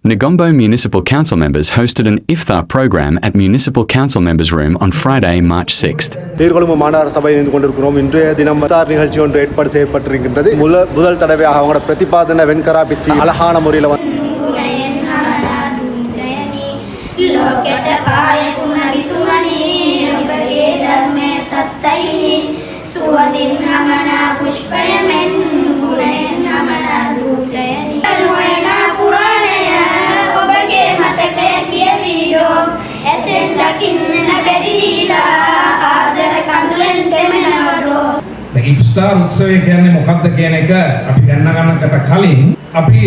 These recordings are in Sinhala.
Negombo Municipal Council members hosted an iftar program at Municipal Council Members' Room on Friday, March 6th. Negombo மாநகர சபையில் இருந்து கொண்டிருக்கிறோம். இன்றைய தினம் இஃப்தார் நிகழ்ச்சி ஒன்று ஏற்பாடு செய்யப்பட்டிருக்கின்றது. முதல் தடவையாக அவங்களோட பிரதிபாதன வெண்கரா பிச்சு அழகான முறையில் ඉෆ්තාර් උත්සවය කියන්නේ මොකක්ද කියන එක අපි දැනගන්නකට කලින් අපි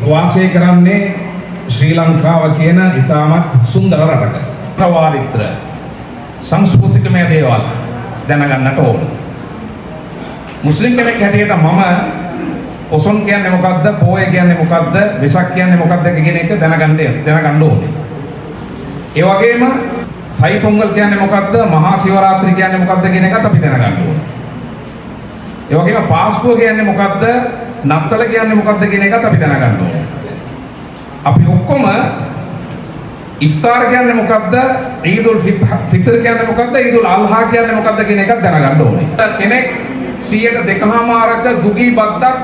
වාසය කරන්නේ ශ්‍රී ලංකාව කියන ඉතාමත් සුන්දර රටක. ප්‍රවාරිත්‍ර සංස්කෘතිකමය දේවල් දැනගන්නට ඕන. මුස්ලිම් කෙනෙක් හැටියට මම පොසොන් කියන්නේ මොකක්ද, පෝය කියන්නේ මොකක්ද, වෙසක් කියන්නේ මොකක්ද කියන එක දැනගන්න ඕනේ. ඒ වගේම තයි පොංගල් කියන්නේ මොකක්ද, මහා සිවරාත්‍රි කියන්නේ මොකක්ද කියන එකත් අපි දැනගන්න ඕනේ. ඒ වගේම පාස්කුව කියන්නේ මොකක්ද, නත්තල කියන්නේ මොකක්ද කියන එකත් අපි දැනගන්න ඕනේ. අපි ඔක්කොම ඉෆ්තාර් කියන්නේ මොකක්ද, ඊදුල් ෆිත්ර් කියන්නේ මොකක්ද, ඊදුල් අල්හා කියන්නේ මොකක්ද කියන එකත් දැනගන්න ඕනේ. කෙනෙක් 100%ක දුගී බද්දක්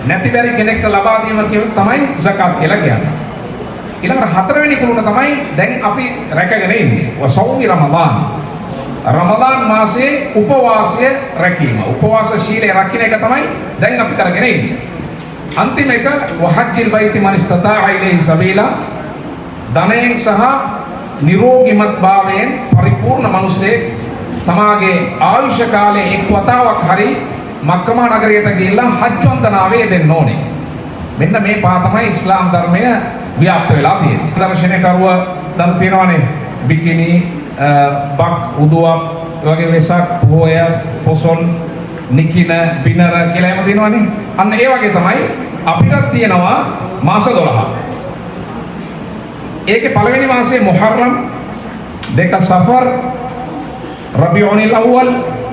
නැති බැරි කෙනෙක්ට ලබා දීම තමයි සකාත් කියලා කියන්නේ. ඊළඟට හතරවෙනි කුළුණ තමයි දැන් අපි රැකගෙන ඉන්නේ. වසෞමි රමදාන්. රමදාන් මාසයේ උපවාසය රැකීම. උපවාස ශීලය රකින්න එක තමයි දැන් අපි කරගෙන ඉන්නේ. අන්තිම එක වහජ්ජිල් බයිති මන් ඉස්තතාඅ ඉලෛහි සබීලා. ධනයෙන් සහ නිරෝගීමත් භාවයෙන් පරිපූර්ණ මිනිසෙක් තමාගේ ආයුෂ කාලයේ එක් වතාවක් හරි මක්කමා නගරයට ගිහිල්ලා හජ් වන්දනාවේ දෙන්න ඕනේ. මෙන්න මේ පහ තමයි ඉස්ලාම් ධර්මය ව්‍යාප්ත වෙලා තියෙන්නේ. දර්ශනයට අරුව දන් තියෙනවානේ බිකිනි, බක්, උදුවක්, වගේ වෙසක්, පෝය, පොසොන්, නිකින, බිනර කියලා එහෙම තියෙනවානේ. අන්න ඒ වගේ තමයි අපිට තියෙනවා මාස 12. ඒකේ පළවෙනි මාසේ මුහර්රම්, දෙක සෆර්, රබිඋනිල් අව්වල්,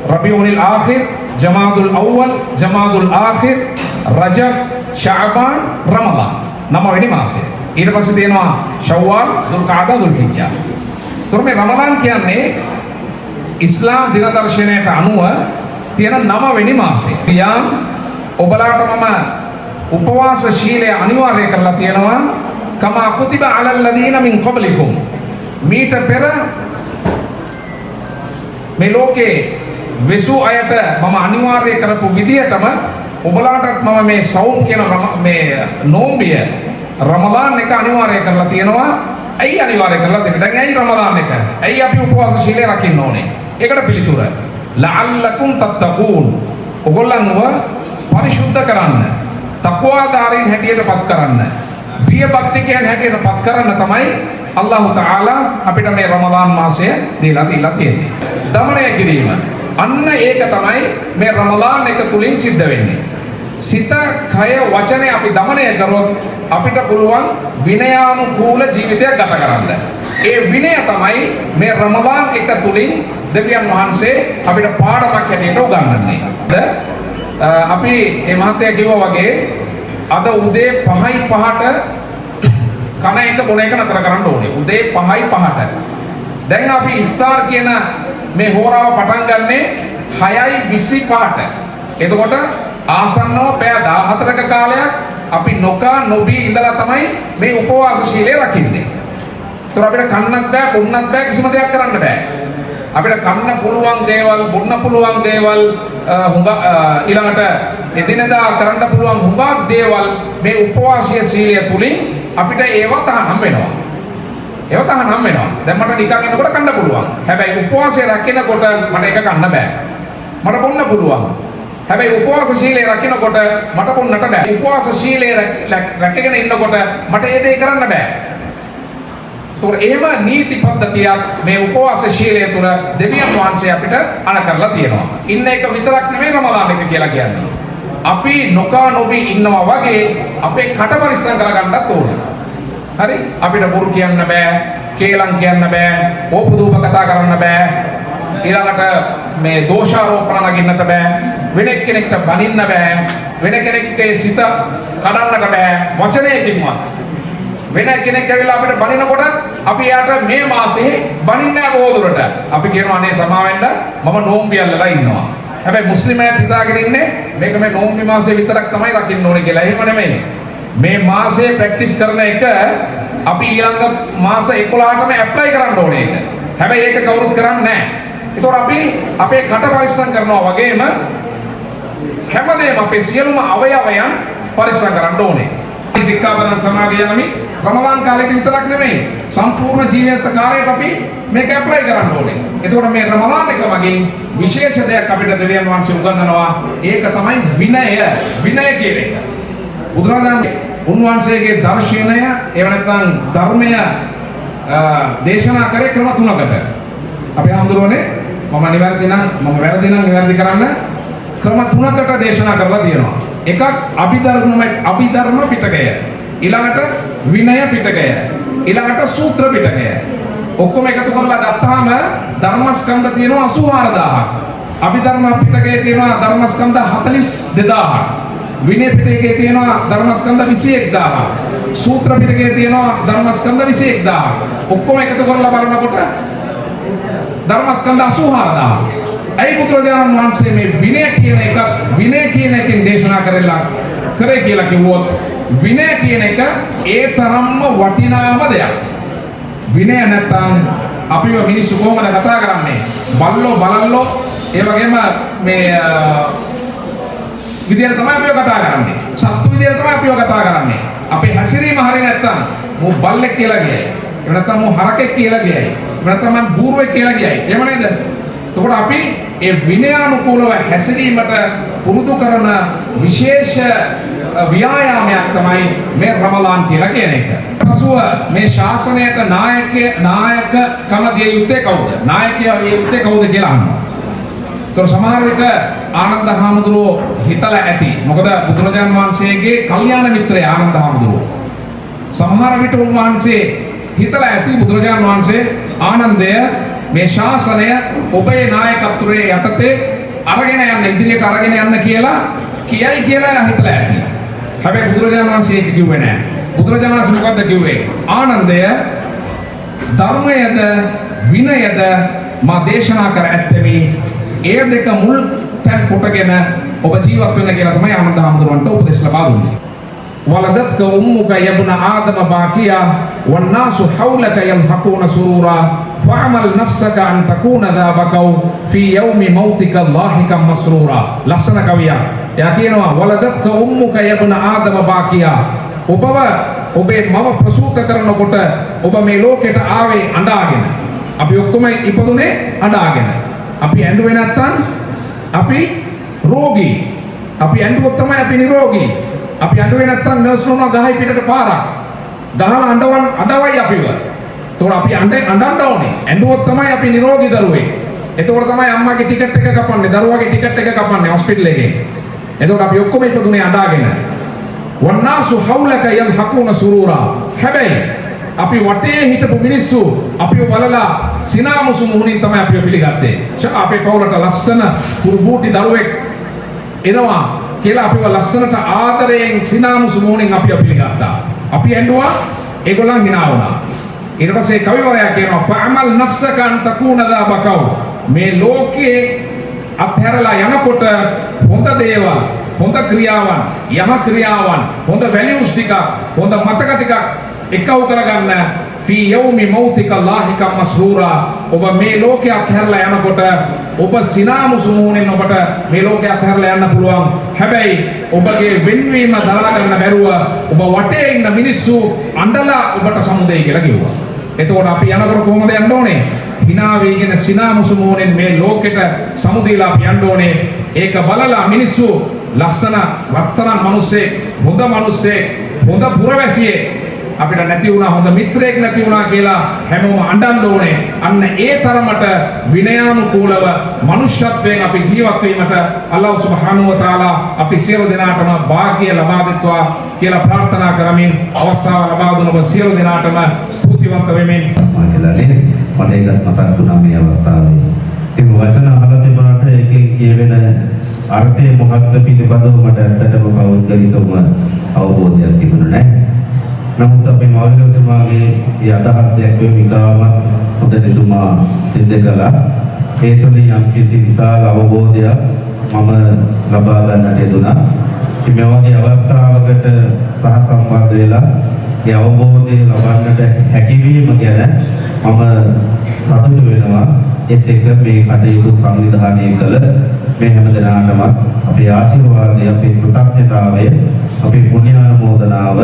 රබිඋනිල් ආඛිර්, ජමාදුල් අව්වල්, ජමාදුල් ආඛිර්, රජබ්, ශඅබාන්, රමදාන්. 9 වෙනි මාසේ. ඊට පස්සේ තියෙනවා ශව්වාල්, දුල්කාදා, දුල්හිජ්ජා. තුර මේ රමදාන් කියන්නේ ඉස්ලාම් දින දර්ශනයට අනුව තියෙන 9 වෙනි මාසේ. තියාම් ඔබලාට මම උපවාස ශීලය අනිවාර්ය කරලා තියෙනවා. කමා කුතිබ අලල් ලදීන මින් ක්බලිකුම්. මීට පෙර මේ ලෝකේ විසු අයට මම අනිවාර්ය කරපු විදියටම ඔබලාටත් මම මේ සෞම් කියන මේ නෝම්බිය රමදාන් එක අනිවාර්ය කරලා තියෙනවා. ඇයි අනිවාර්ය කරලා තියෙන්නේ? දැන් ඇයි රමදාන් එක? ඇයි අපි උපවාස ශීලය රකින්න ඕනේ? ඒකට පිළිතුර ලඅල්ලකුම් තත්තකූන්. ඔයගොල්ලන්ව පරිශුද්ධ කරන්න, තක්වාදාරින් හැටියට පත් කරන්න, බිය භක්තිකයන් හැටියට පත් කරන්න තමයි අල්ලාහ් තාලා අපිට මේ රමදාන් මාසය දීලා තියෙන්නේ. දමනය කිරීම. අන්න ඒක තමයි මේ රමදාන් එක තුලින් සිද්ධ වෙන්නේ. සිත, කය, වචනය අපි දමනය කරොත් අපිට පුළුවන් විනයානුකූල ජීවිතයක් ගත කරන්න. ඒ විනය තමයි මේ රමදාන් එක තුලින් දෙවියන් වහන්සේ අපිට පාඩමක් හැටියට උගන්වන්නේ. අපි මේ මහත්තයා කිව්වා වගේ අද උදේ 5:05ට කන එක බොන එක නතර කරන්න ඕනේ. උදේ 5:05ට. දැන් අපි ඉෆ්තාර් කියන මේ හෝරාව පටන් ගන්නේ 6:25ට. එතකොට ආසන්නව පැය 14ක කාලයක් අපි නොකා නොබී ඉඳලා තමයි මේ උපවාස ශීලය රකින්නේ. ඒතර අපිට කන්නත් බෑ, බොන්නත් බෑ, කිසිම දෙයක් කරන්න බෑ. අපිට කන්න පුළුවන් දේවල්, බොන්න පුළුවන් දේවල්, ඊළඟට එදිනදා කරන්න පුළුවන් හුඟක් දේවල් මේ උපවාසීය සීලය තුලින් අපිට ඒව තහනම් වෙනවා. ඒව තහනම් වෙනවා. දැන් මට නිකන් එනකොට කන්න පුළුවන්. හැබැයි උපවාසය රකින්නකොට මට ඒක කන්න බෑ. මට බොන්න පුළුවන්. හැබැයි උපවාස ශීලය රකින්නකොට මට බොන්නට බෑ. උපවාස ශීලය රැකගෙන ඉන්නකොට මට ඒ දේ කරන්න බෑ. ඒතොර එහෙම නීති පද්ධතියක් මේ උපවාස ශීලය තුළ දෙවියන් වහන්සේ අපිට අණ කරලා තියෙනවා. ඉන්න එක විතරක් නෙමෙයි රමදාන් එක කියලා කියන්නේ. අපි නොකා නොබී ඉන්නවා වගේ අපේ කට පරිස්සම් කරගන්නත් ඕනේ. හරි? අපිට බොරු කියන්න බෑ, කේලම් කියන්න බෑ, ඕපදූප කතා කරන්න බෑ. ඊළඟට මේ දෝෂාරෝපණ නගින්නට බෑ, වෙන කෙනෙක්ට බනින්න බෑ, වෙන කෙනෙක්ගේ සිත කඩන්නට බෑ වචනයකින්වත්. වෙන කෙනෙක් ඇවිල්ලා අපිට බනිනකොට අපි යාට මේ මාසේ බනින්නේ නැහැ බොහෝ දුරට. අපි කියනවා අනේ සමාවෙන්න මම නෝම්බි අල්ලලා ඉන්නවා. හැබැයි මුස්ලිම් අයත් හිතාගෙන ඉන්නේ මේක මේ නෝම්බි මාසේ විතරක් තමයි රකින්න ඕනේ කියලා. එහෙම නෙමෙයි. මේ මාසේ ප්‍රැක්ටිස් කරන එක අපි ඊළඟ මාස 11ටම ඇප්ලයි කරන්න ඕනේ ඒක. හැබැයි ඒක කවුරුත් කරන්නේ නැහැ. ඒතකොට අපි අපේ කට පරිස්සම් කරනවා වගේම හැමදේම අපේ සියලුම අවයවයන් පරිස්සම් කරන්න ඕනේ. සික්ඛාපදං සමාදියාමි රමදාන් කාලෙට විතරක් නෙමෙයි සම්පූර්ණ ජීවිත කාලයට අපි මේක ඇප්ලයි කරන්න ඕනේ. එතකොට මේ රමදාන් එක වගේ විශේෂ දෙයක් අපිට දෙවියන් වහන්සේ උගන්වනවා. ඒක තමයි විනය. විනය කියන එක. බුදුරජාණන් උන්වහන්සේගේ දර්ශනය එහෙම නැත්නම් ධර්මය දේශනා කරේ ක්‍රම තුනකට. අපි හඳුරන්නේ මම නිවැරදි නම් මම වැරදි නම් නිවැරදි කරන්න ක්‍රම තුනකට දේශනා කරලා තියෙනවා. එකක් අභිධර්ම පිටකය, ඊළඟට විනය පිටකය, ඊළඟට සූත්‍ර පිටකය. ඔක්කොම එකතු කරලා ගත්තාම ධර්මස්කන්ධ තියෙනවා 84000ක්. අභිධර්ම පිටකයේ තියෙනවා ධර්මස්කන්ධ 42000ක්. විනය පිටකයේ තියෙනවා ධර්මස්කන්ධ 21000ක්. සූත්‍ර පිටකයේ තියෙනවා ධර්මස්කන්ධ 21000ක්. ඔක්කොම එකතු කරලා බලනකොට ධර්මස්කන්ධ 84000ක්. ඇයි බුදුරජාණන් වහන්සේ මේ විනය කියන එකෙන් දේශනා කරේ කියලා කිව්වොත් විනය කියන එක ඒ තරම්ම වටිනාම දෙයක්. විනය නැත්තම් අපිව මිනිස්සු කොහොමද කතා කරන්නේ? බල්ලෝ බලල්ලෝ ඒ වගේම මේ විදියට තමයි අපිව කතා කරන්නේ. සත්තු විදියට තමයි අපිව කතා කරන්නේ. අපේ හැසිරීම හරිය නැත්තම් මෝ බල්ලෙක් කියලා ගියයි. එහෙම නැත්තම් මෝ හරකෙක් කියලා ගියයි. එහෙම නැත්තම් මම බූරුවෙක් කියලා ගියයි. එහෙම නේද? එතකොට අපි ඒ විනයානුකූලව හැසිරීමට පුරුදු කරන විශේෂ ව්‍යායාමයක් තමයි මේ රමලාන් කියලා කියන එක. පසුව මේ ශාසනයට නායකකම දිය යුත්තේ කවුද? නායකයා විය යුත්තේ කවුද කියලා අහනවා. ඒතර සමහර විට ආනන්ද හාමුදුරුවෝ හිතලා ඇති. මොකද බුදුරජාන් වහන්සේගේ කල්යාණ මිත්‍රය ආනන්ද හාමුදුරුවෝ. සමහර විට උන්වහන්සේ හිතලා ඇති බුදුරජාන් වහන්සේ ආනන්දය මේ ශාසනය ඔබේ නායකත්වයේ යටතේ අරගෙන යන්න ඉදිරියට අරගෙන යන්න කියලා කියයි කියලා හිතලා ඇති. හැබැයි බුදුරජාණන් වහන්සේ ඒක කිව්වේ නැහැ. බුදුරජාණන් වහන්සේ මොකද්ද කිව්වේ? ආනන්දය ධර්මයද විනයද මා දේශනා කර ඇත්තෙමි. ඒ දෙක මුල් තැන් කොටගෙන ඔබ ජීවත් වෙන්න කියලා තමයි ආනන්ද හාමුදුරුවන්ට උපදෙස් ලබා දුන්නේ. ولدتك أمك يا ابن آدم باكيا والناس حولك يضحكون سرورا فاعمل نفسك أن تكون ذا بكوا في يوم موتك ضاحكا مسرورا. لسنا كويا يا كينوا ولدتك أمك يا ابن آدم باكيا ඔබව ඔබේ මව ප්‍රසූත කරනකොට ඔබ මේ ලෝකෙට ආවේ අඬාගෙන. අපි ඔක්කොම ඉපදුනේ අඬාගෙන. අපි ඇඬුවේ නැත්තම් අපි රෝගී. අපි ඇඬුවොත් තමයි අපි නිරෝගී. අපි අඬුවේ නැත්තම් නර්ස් නෝනා ගහයි පිටට පාරක්. ගහලා අඬවයි අපිව. ඒතකොට අපි අඬන්න ඕනේ. ඇඬුවොත් තමයි අපි නිරෝගී දරුවෙක්. එතකොට තමයි අම්මාගේ ටිකට් එක කපන්නේ, දරුවාගේ ටිකට් එක කපන්නේ හොස්පිටල් එකේ. එතකොට අපි ඔක්කොම ඉපදුනේ අඬාගෙන. වන්නාසු හවුලක යල්හකුන සුරූරා. හැබැයි අපි වටේ හිටපු මිනිස්සු අපිව බලලා සිනාමුසු මුහුණින් තමයි අපිව පිළිගත්තේ. අපේ පවුලට ලස්සන කුරුබූටි දරුවෙක් එනවා කියලා අපිව ලස්සනට ආදරයෙන් සිනාමුසු මුහුණින් අපිව පිළිගත්තා. අපි ඇඬුවා, ඒගොල්ලන් hina වුණා. ඊට පස්සේ කවිවරයා කියනවා ෆඅමල් නෆ්සක අන් තකුන දා බකව්. මේ ලෝකේ අත්හැරලා යනකොට හොඳ දේවල්, හොඳ ක්‍රියාවන්, යහ ක්‍රියාවන්, හොඳ වැලියුස් ටික, හොඳ මතක ටික එකව කරගන්න ෆී යෞමි මෞතික ලාහිකම් මස්රූරා. ඔබ මේ ලෝකේ අත්හැරලා යනකොට ඔබ සිනාමුසු මුහුණින් ඔබට මේ ලෝකේ අත්හැරලා යන්න පුළුවන්. හැබැයි ඔබගේ වෙන්වීම දරා ගන්න බැරුව ඔබ වටේ ඉන්න මිනිස්සු අඬලා ඔබට සමුදේ කියලා කිව්වා. එතකොට අපි යනකොට කොහොමද යන්න ඕනේ? hina වේගෙන සිනාමුසු මුහුණින් මේ ලෝකෙට සමුදේලා අපි යන්න ඕනේ. ඒක බලලා මිනිස්සු ලස්සන රත්තරන් මිනිස්සේ, හොඳ මිනිස්සේ, හොඳ පුරවැසියෙක් අපිට නැති වුණා, හොඳ මිත්‍රයෙක් නැති වුණා කියලා හැමෝම අඬන්න ඕනේ. අන්න ඒ තරමට විනයානුකූලව මනුෂ්‍යත්වයෙන් අපි ජීවත් වීමට අල්ලාහ් සුබ්හානහු වතාලා අපි සියලු දෙනාටම වාග්ය ලබා දෙත්වා කියලා ප්‍රාර්ථනා කරමින් අවස්ථාව ලබා දුන ඔබ සියලු දෙනාටම ස්තුතිවන්ත වෙමින් කියලා නේද? මට ඒකත් මතක් වුණා මේ අවස්ථාවේ. ඉතින් වචන අහලා තිබුණාට ඒකේ කියවෙන අර්ථය මොකක්ද පිළිබඳව මට ඇත්තටම පෞද්ගලිකවම අවබෝධයක් තිබුණා නැහැ. නමුත් අපේ මෞලිකතුමාගේ ඒ අදහස් දැක්වීම ඉතාමත් හොඳට එතුමා සිද්ධ කළා. ඒ තුළින් යම්කිසි විශාල අවබෝධයක් මම ලබා ගන්නට යෙදුණා. මේ වගේ අවස්ථාවකට සහසම්බන්ධ වෙලා ඒ අවබෝධය ලබන්නට හැකියවීම ගැන මම සතුටු වෙනවා. ඒත් එක්ක මේ කටයුතු සංවිධානය කළ මේ හැමදෙනාටම අපේ ආශිර්වාදය, අපේ කෘතඥතාවය, අපේ පුණ්‍යානුමෝදනාව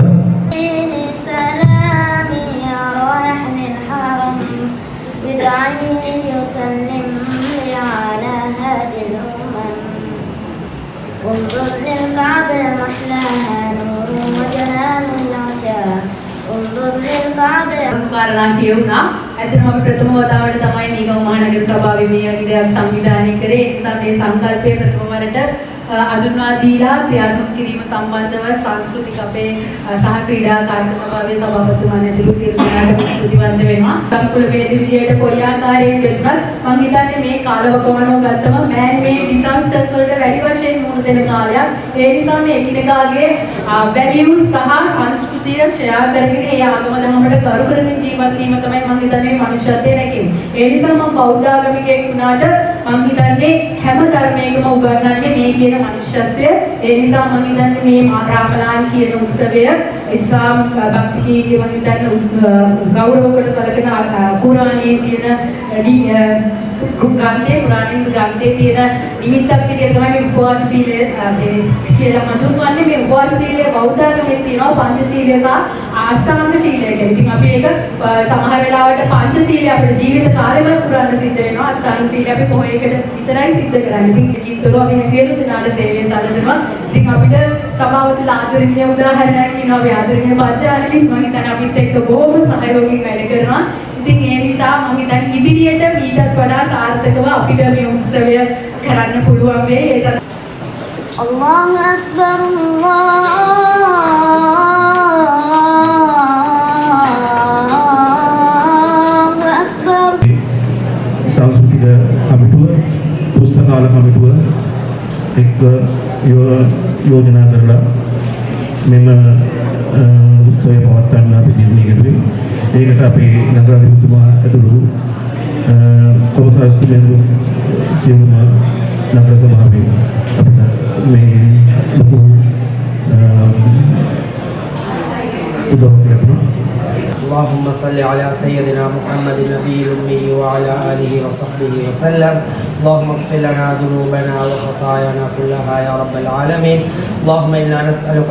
انظر للكعبة محلاها نور وجلال العشاء انظر للكعبة කාරණා කියුණා. ඇත්තටම අපි ප්‍රථම වතාවට තමයි නිගම මහනගර සභාවේ මේ වගේ දෙයක් සංවිධානය කරේ. ඒ නිසා මේ සංකල්පය ප්‍රථම වරට අඳුන්වා දීලා ක්‍රියාත්මක කිරීම සම්බන්ධව සංස්කෘතික අපේ සහ ක්‍රීඩා කාර්ක සභාවේ සභාපතිතුමන් ඇතුළු සියලු දෙනාටම ස්තුතිවන්ත වෙනවා. සංකුල වේද විදියට කොයි ආකාරයෙන් වෙන්නත් මම හිතන්නේ මේ කාලවකවානුව ගත්තම මෑන් මේඩ් ඩිසාස්ටර්ස් වලට වැඩි වශයෙන් මුහුණ දෙන කාලයක්. ඒ නිසා මේ එකිනෙකාගේ වැලියුස් සහ සංස්කෘතිය ෂෙයා කරගෙන ඒ ආගම දහමට කරු කරමින් ජීවත් වීම තමයි මම හිතන්නේ මනුෂ්‍යත්වයේ රැකෙන්නේ. ඒ නිසා මම බෞද්ධ ආගමිකයෙක් වුණාට මම හිතන්නේ හැම ධර්මයකම උගන්වන්නේ මේ කියන මනුෂ්‍යත්වය. ඒ නිසා මම හිතන්නේ මේ රාමලාන් කියන උත්සවය ඉස්ලාම් භක්ති කීර්තිය මම හිතන්නේ ගෞරව කොට සැලකෙන කුරානයේ තියෙන ග්‍රන්ථයේ තියෙන නිමිත්තක් විදිහට තමයි මේ උපවාස සීලය කියලා හඳුන්වන්නේ. මේ උපවාස සීලය බෞද්ධ ආගමේ තියෙනවා පංචශීලය සහ අෂ්ටාංග සීලය කියලා. ඉතින් අපි ඒක සමහර වෙලාවට පංචශීලය අපේ ජීවිත කාලෙම පුරන්න සිද්ධ වෙනවා. අෂ්ටාංග සීලය අපි පොයකට විතරයි සිද්ධ කරන්නේ. ඉතින් ඒකතරෝ අපි සියලු දෙනාට සේවය සැලසෙනවා. ඉතින් අපිට සභාව තුළ ආදරණීය උදාහරණයක් කියනවා. අපි ආදරණීය පර්ජානලිස් මම හිතන්නේ අපිත් එක්ක බොහොම සහයෝගයෙන් වැඩ කරනවා. ඉතින් ඒ නිසා මම හිතන්නේ ඉදිරියට ඊටත් වඩා සාර්ථකව අපිට මේ උත්සවය කරන්න පුළුවන් වෙයි. ඒ الله أكبر الله أكبر සංස්කෘතික කමිටුව, පුස්තකාල කමිටුව එක්ක යෝජනා කරලා මෙම උත්සවය පවත්වන්න අපි තීරණය කළේ. ඒකට අපේ නගරාධිපතිතුමා ඇතුළු කොමසාරිස්තුමෙන්දු සියලුම නගර සභාවේ අපිට මේ ලොකු උදව්වක් ලැබුණා. اللهم صل على سيدنا محمد النبي الأمي وعلى آله وصحبه وسلم. اللهم اغفر لنا ذنوبنا وخطايانا كلها يا رب العالمين. اللهم إنا نسألك